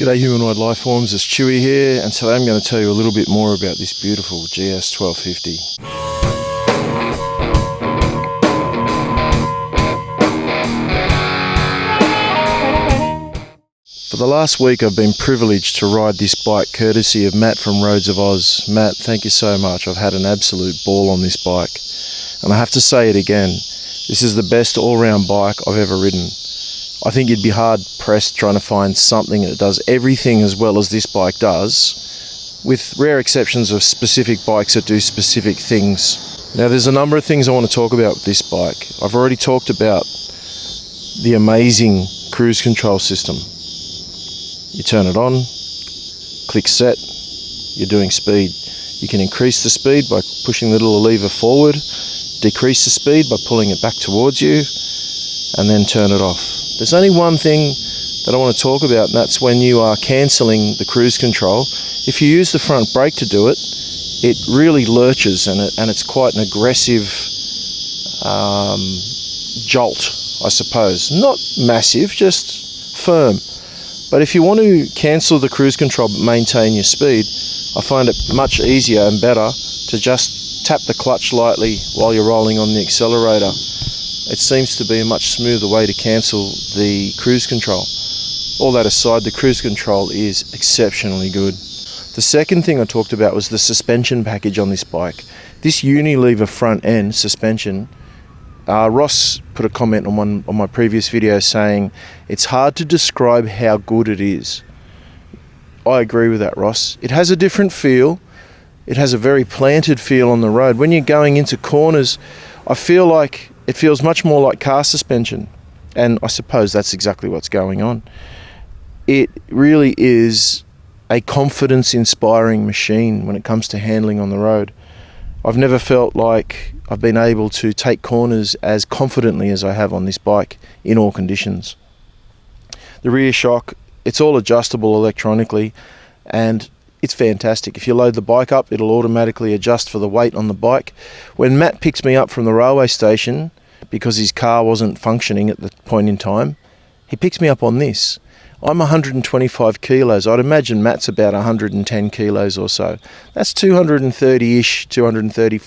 G'day humanoid life forms, it's Chewy here, and today I'm going to tell you a little bit more about this beautiful GS 1250. For the last week I've been privileged to ride this bike courtesy of Matt from Roads of Oz. Matt, thank you so much. I've had an absolute ball on this bike, and I have to say it again, this is the best all-round bike I've ever ridden. I think you'd be hard pressed trying to find something that does everything as well as this bike does, with rare exceptions of specific bikes that do specific things. Now there's a number of things I want to talk about with this bike. I've already talked about the amazing cruise control system. You turn it on, click set, you're doing speed. You can increase the speed by pushing the little lever forward, decrease the speed by pulling it back towards you, and then turn it off. There's only one thing that I want to talk about, and that's when you are cancelling the cruise control. If you use the front brake to do it, it really lurches, and it's quite an aggressive jolt, I suppose. Not massive, just firm. But if you want to cancel the cruise control but maintain your speed, I find it much easier and better to just tap the clutch lightly while you're rolling on the accelerator. It seems to be a much smoother way to cancel the cruise control. All that aside, the cruise control is exceptionally good. The second thing I talked about was the suspension package on this bike. This Unilever front end suspension, Ross put a comment on my previous video saying it's hard to describe how good it is. I agree with that, Ross. It has a different feel. It has a very planted feel on the road. When you're going into corners, I feel like it feels much more like car suspension, and I suppose that's exactly what's going on. It really is a confidence-inspiring machine when it comes to handling on the road. I've never felt like I've been able to take corners as confidently as I have on this bike in all conditions. The rear shock, it's all adjustable electronically, and it's fantastic. If you load the bike up, it'll automatically adjust for the weight on the bike. When Matt picks me up from the railway station, because his car wasn't functioning at the point in time, he picks me up on this. I'm 125 kilos. I'd imagine Matt's about 110 kilos or so. That's 230-ish, 230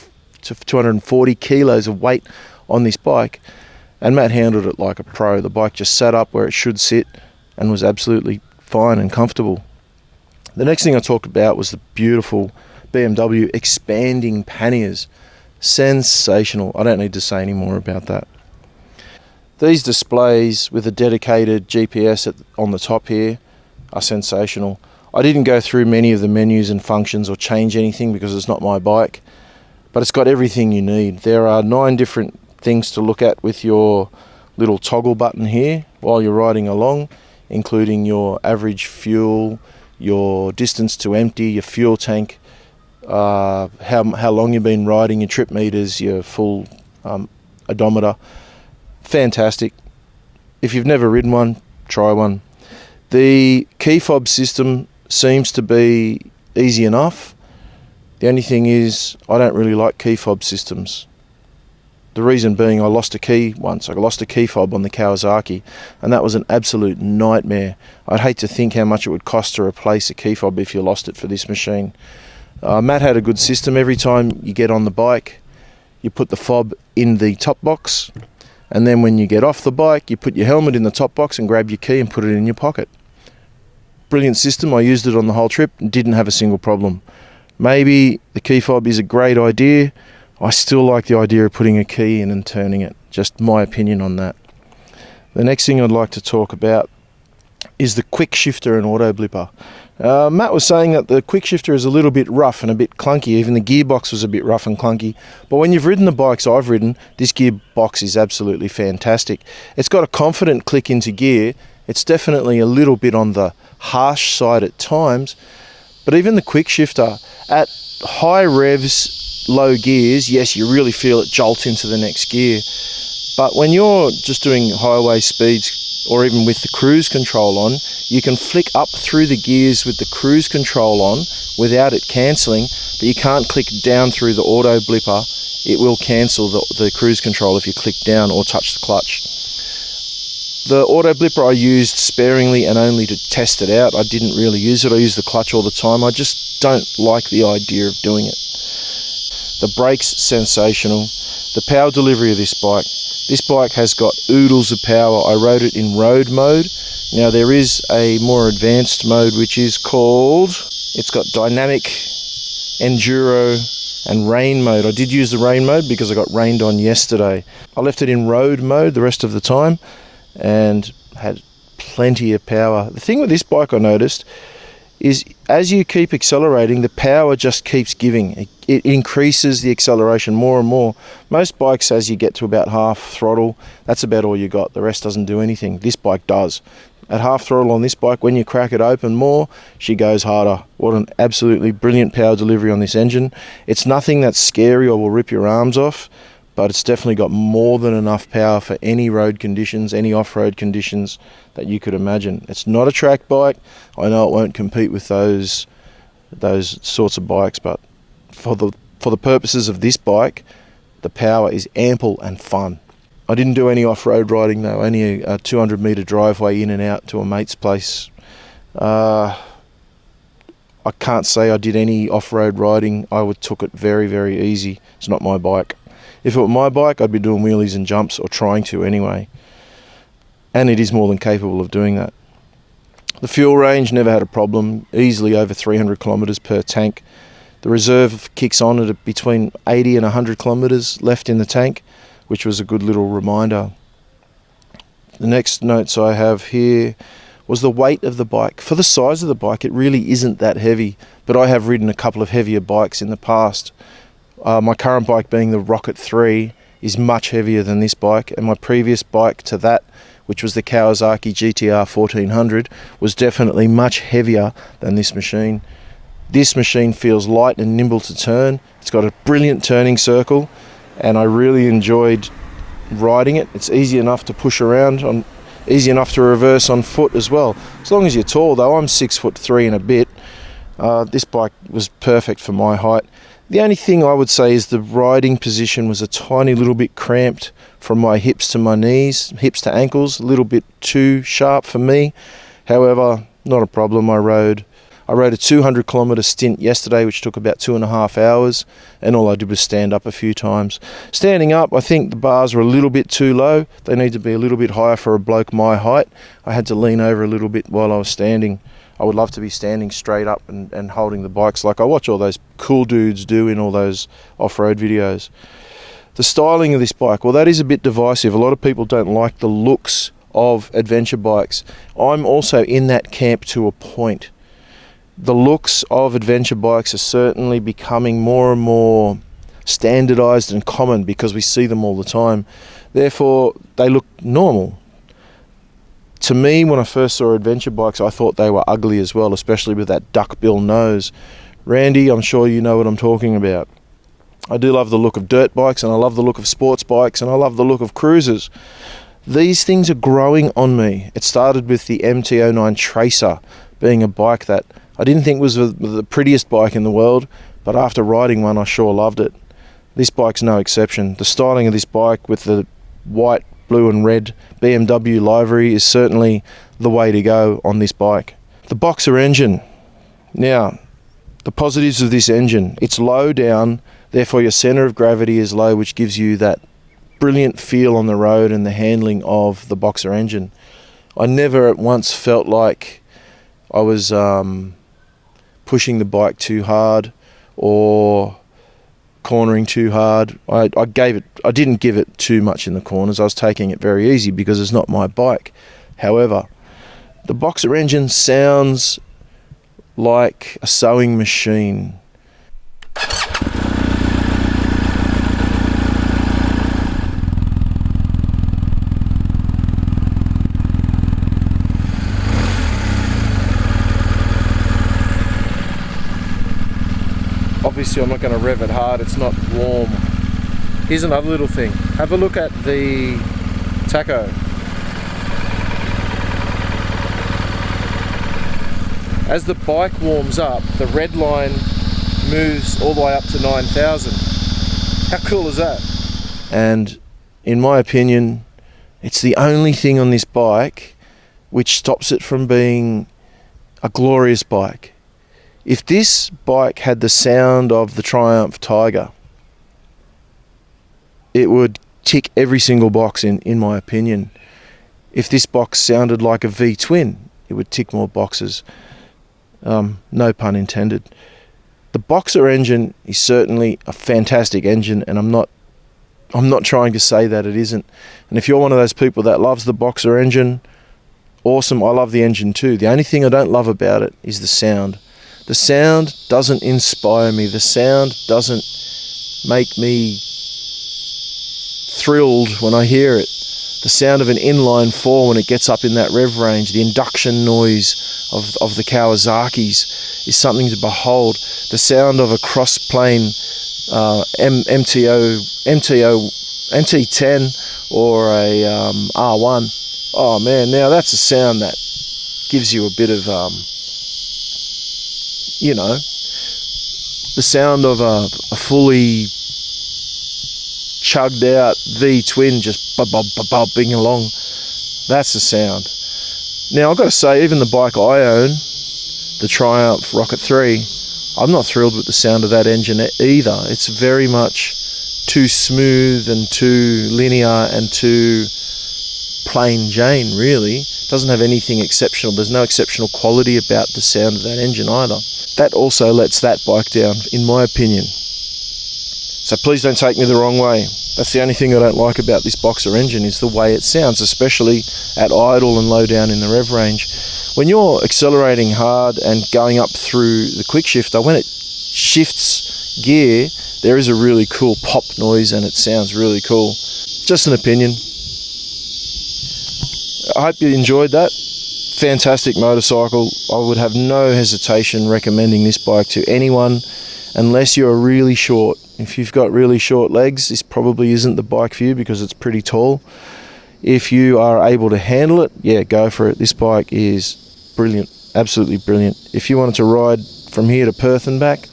to 240 kilos of weight on this bike. And Matt handled it like a pro. The bike just sat up where it should sit and was absolutely fine and comfortable. The next thing I talked about was the beautiful BMW expanding panniers. Sensational. I don't need to say any more about that. These displays with a dedicated GPS on the top here are sensational. I didn't go through many of the menus and functions or change anything because it's not my bike, but it's got everything you need. There are 9 different things to look at with your little toggle button here while you're riding along, including your average fuel, your distance to empty, your fuel tank, how long you've been riding, your trip meters, your full odometer. Fantastic. If you've never ridden one, try one. The key fob system seems to be easy enough. The only thing is, I don't really like key fob systems. The reason being, I lost a key once. I lost a key fob on the Kawasaki, and that was an absolute nightmare. I'd hate to think how much it would cost to replace a key fob if you lost it for this machine. Matt had a good system. Every time you get on the bike, you put the fob in the top box, and then when you get off the bike, you put your helmet in the top box and grab your key and put it in your pocket. Brilliant system. I used it on the whole trip and didn't have a single problem. Maybe the key fob is a great idea. I still like the idea of putting a key in and turning it. Just my opinion on that. The next thing I'd like to talk about is the quick shifter and auto blipper. Matt was saying that the quick shifter is a little bit rough and a bit clunky. Even the gearbox was a bit rough and clunky. But when you've ridden the bikes I've ridden, this gearbox is absolutely fantastic. It's got a confident click into gear. It's definitely a little bit on the harsh side at times. But even the quick shifter, at high revs, low gears, yes, you really feel it jolt into the next gear. But when you're just doing highway speeds, or even with the cruise control on, you can flick up through the gears with the cruise control on without it cancelling, but you can't click down through the auto blipper. It will cancel the cruise control if you click down or touch the clutch. The auto blipper I used sparingly and only to test it out. I didn't really use it. I use the clutch all the time. I just don't like the idea of doing it. The brakes, sensational. The power delivery of this bike has got oodles of power. I rode it in road mode. Now there is a more advanced mode which is called, it's got dynamic, enduro and rain mode. I did use the rain mode because I got rained on yesterday. I left it in road mode the rest of the time and had plenty of power. The thing with this bike I noticed is as you keep accelerating, the power just keeps giving. It increases the acceleration more and more. Most bikes, as you get to about half throttle, that's about all you got. The rest doesn't do anything. This bike does. At half throttle on this bike, when you crack it open more, she goes harder. What an absolutely brilliant power delivery on this engine. It's nothing that's scary or will rip your arms off, but it's definitely got more than enough power for any road conditions, any off-road conditions that you could imagine. It's not a track bike. I know it won't compete with those sorts of bikes, but for the purposes of this bike, the power is ample and fun. I didn't do any off-road riding though, only a 200 metre driveway in and out to a mate's place. I can't say I did any off-road riding. took it very, very easy. It's not my bike. If it were my bike, I'd be doing wheelies and jumps, or trying to anyway. And it is more than capable of doing that. The fuel range never had a problem, easily over 300 kilometres per tank. The reserve kicks on at between 80 and 100 kilometres left in the tank, which was a good little reminder. The next notes I have here was the weight of the bike. For the size of the bike, it really isn't that heavy, but I have ridden a couple of heavier bikes in the past. My current bike, being the Rocket 3, is much heavier than this bike, and my previous bike to that, which was the Kawasaki GTR 1400, was definitely much heavier than this machine. This machine feels light and nimble to turn. It's got a brilliant turning circle, and I really enjoyed riding it. It's easy enough to push around, easy enough to reverse on foot as well. As long as you're tall though, I'm 6'3" and a bit. This bike was perfect for my height. The only thing I would say is the riding position was a tiny little bit cramped from my hips to my knees, hips to ankles, a little bit too sharp for me. However, not a problem. I rode a 200 kilometre stint yesterday, which took about 2.5 hours, and all I did was stand up a few times. Standing up, I think the bars were a little bit too low. They need to be a little bit higher for a bloke my height. I had to lean over a little bit while I was standing. I would love to be standing straight up and holding the bikes like I watch all those cool dudes do in all those off-road videos. The styling of this bike, well, that is a bit divisive. A lot of people don't like the looks of adventure bikes. I'm also in that camp to a point. The looks of adventure bikes are certainly becoming more and more standardized and common because we see them all the time. Therefore, they look normal. To me, when I first saw adventure bikes, I thought they were ugly as well, especially with that duckbill nose. Randy, I'm sure you know what I'm talking about. I do love the look of dirt bikes, and I love the look of sports bikes, and I love the look of cruisers. These things are growing on me. It started with the MT-09 Tracer being a bike that I didn't think was the prettiest bike in the world, but after riding one, I sure loved it. This bike's no exception. The styling of this bike with the white, blue and red BMW livery is certainly the way to go on this bike. The Boxer engine. Now, the positives of this engine. It's low down, therefore your centre of gravity is low, which gives you that brilliant feel on the road and the handling of the Boxer engine. I never at once felt like I was pushing the bike too hard or cornering too hard. I didn't give it too much in the corners. I was taking it very easy because it's not my bike. However, the Boxer engine sounds like a sewing machine. Obviously I'm not going to rev it hard, it's not warm. Here's another little thing. Have a look at the tacho. As the bike warms up, the red line moves all the way up to 9,000. How cool is that? And in my opinion, It's the only thing on this bike which stops it from being a glorious bike. If this bike had the sound of the Triumph Tiger, it would tick every single box in my opinion. If this box sounded like a V-twin, it would tick more boxes. No pun intended. The Boxer engine is certainly a fantastic engine, and I'm not trying to say that it isn't. And if you're one of those people that loves the Boxer engine, awesome, I love the engine too. The only thing I don't love about it is the sound. The sound doesn't inspire me. The sound doesn't make me thrilled when I hear it. The sound of an inline four when it gets up in that rev range, the induction noise of the Kawasaki's is something to behold. The sound of a cross-plane MT10 or a R1. Oh man, now that's a sound that gives you a bit of, the sound of a fully chugged out V-twin just bobbing along. That's the sound. Now I've got to say, even the bike I own, the Triumph Rocket 3, I'm not thrilled with the sound of that engine either. It's very much too smooth and too linear and too plain Jane, really. It doesn't have anything exceptional. There's no exceptional quality about the sound of that engine either. That also lets that bike down, in my opinion. So please don't take me the wrong way. That's the only thing I don't like about this Boxer engine, is the way it sounds, especially at idle and low down in the rev range. When you're accelerating hard and going up through the quick shifter, when it shifts gear, there is a really cool pop noise and it sounds really cool. Just an opinion. I hope you enjoyed that. Fantastic motorcycle. I would have no hesitation recommending this bike to anyone, unless you're really short. If you've got really short legs, this probably isn't the bike for you because it's pretty tall. If you are able to handle it, yeah, go for it. This bike is brilliant, absolutely brilliant. If you wanted to ride from here to Perth and back,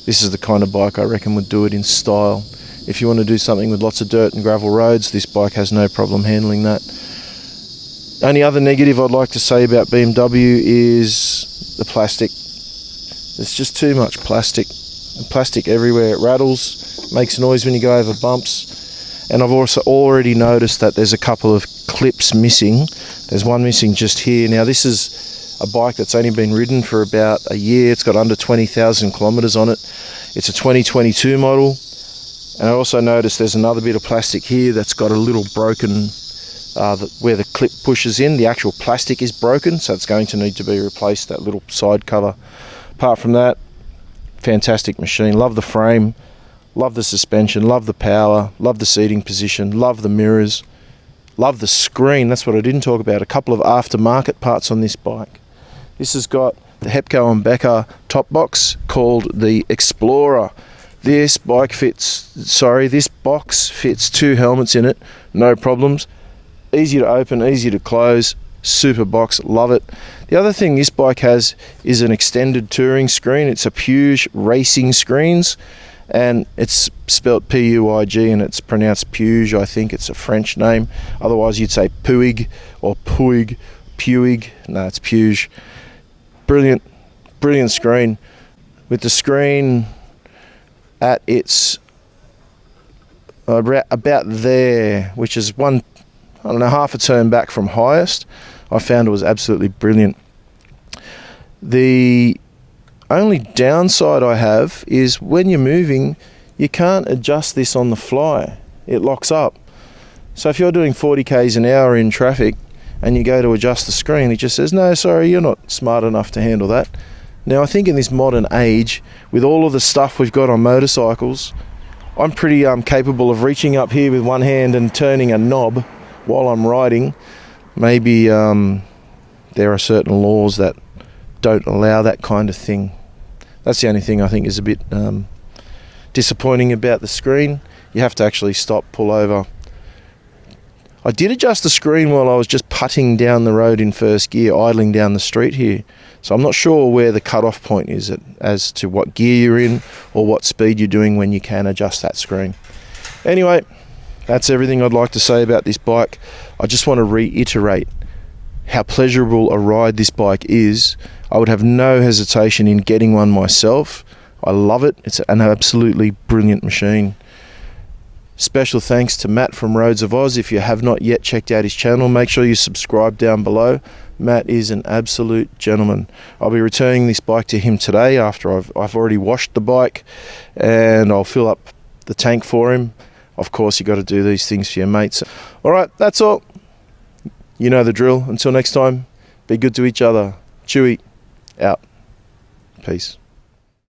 this is the kind of bike I reckon would do it in style. If you want to do something with lots of dirt and gravel roads, this bike has no problem handling that. Only other negative I'd like to say about BMW is the plastic. There's just too much plastic. Plastic everywhere. It rattles, makes noise when you go over bumps. And I've also already noticed that there's a couple of clips missing. There's one missing just here. Now this is a bike that's only been ridden for about a year. It's got under 20,000 kilometers on it. It's a 2022 model. And I also noticed there's another bit of plastic here that's got a little broken, where the clip pushes in. The actual plastic is broken, so it's going to need to be replaced, that little side cover. Apart from that, fantastic machine. Love the frame, love the suspension, love the power, love the seating position, love the mirrors, love the screen. That's what I didn't talk about. A couple of aftermarket parts on this bike. This has got the Hepco and Becker top box called the Explorer. This box fits 2 helmets in it, no problems. Easy to open, easy to close. Super box, love it. The other thing this bike has is an extended touring screen. It's a Puig Racing Screens, and it's spelt P-U-I-G and it's pronounced Puig. I think it's a French name. Otherwise you'd say Puig or Puig. No, it's Puig. Brilliant screen. With the screen at its about there, which is half a turn back from highest, I found it was absolutely brilliant. The only downside I have is when you're moving, you can't adjust this on the fly. It locks up. So if you're doing 40 k's an hour in traffic and you go to adjust the screen, it just says, no, sorry, you're not smart enough to handle that. Now I think in this modern age, with all of the stuff we've got on motorcycles, I'm pretty capable of reaching up here with one hand and turning a knob while I'm riding. Maybe there are certain laws that don't allow that kind of thing. That's the only thing I think is a bit disappointing about the screen. You have to actually stop, pull over. I did adjust the screen while I was just putting down the road in first gear, idling down the street here. So I'm not sure where the cut-off point is as to what gear you're in or what speed you're doing when you can adjust that screen. Anyway, That's everything I'd like to say about this bike. I just want to reiterate how pleasurable a ride this bike is. I would have no hesitation in getting one myself. I love it. It's an absolutely brilliant machine. Special thanks to Matt from Roads of Oz. If you have not yet checked out his channel, make sure you subscribe down below. Matt is an absolute gentleman. I'll be returning this bike to him today after I've already washed the bike, and I'll fill up the tank for him. Of course, you got to do these things for your mates. All right, that's all. You know the drill. Until next time, be good to each other. Chewy, out. Peace.